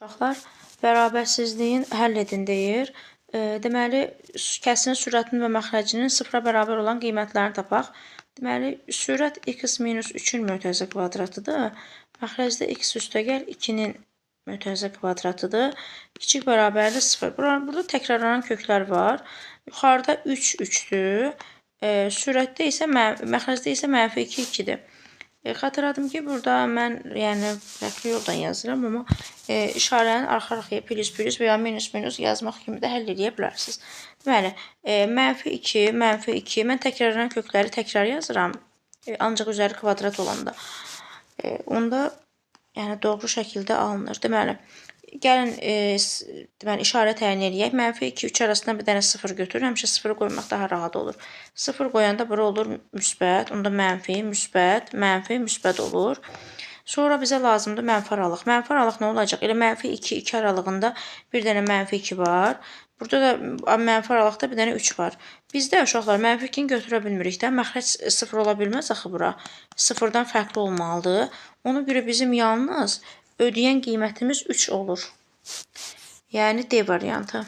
Uşaqlar, bərabərsizliyin həll edin deyir. Deməli, kəsirin sürətinin və məxrəcinin sıfıra bərabər olan qiymətlərini tapaq. Deməli, sürət x minus 3-ün mötərizə kvadratıdır. Məxrəcdə x üstəgəl 2-nin mötərizə kvadratıdır. Kiçik bərabərli 0. Burada təkrarlanan köklər var. Yuxarıda 3 3-dür. Sürətdə isə, məxrəcdə isə mənfi 2 2-dir. Xatırladım ki, burada mən fərqli yoldan yazıram, amma işarəni arxa-arxaya plus və ya minus yazmaq kimi də həll edə bilərsiniz. Deməli, mənfi 2, mənfi 2. Mən təkrarlanan kökləri təkrar yazıram. Ancaq üzəri kvadrat olanda. Onda doğru şəkildə alınır. Deməli, gəlin işarə təyin edək. Mənfi 2, 3 arasında bir dənə 0 götürür. Həmişə 0 qoymaq daha rahat olur. 0 qoyanda bura olur müsbət. Onda mənfi, müsbət, mənfi, müsbət olur. Sonra bizə lazımdır mənfi aralıq. Mənfi aralıq nə olacaq? Elə mənfi 2, 2 aralığında bir dənə mənfi 2 var. Burada da mənfi aralıqda bir dənə 3 var. Bizdə uşaqlar mənfi 2-ni götürə bilmirik də. Məxrəc 0 ola bilməz axı bura. 0-dan fərqli olmalıdır. Ona görə bizim yalnız ödəyən qiymətimiz 3 olur. Yəni D variantı.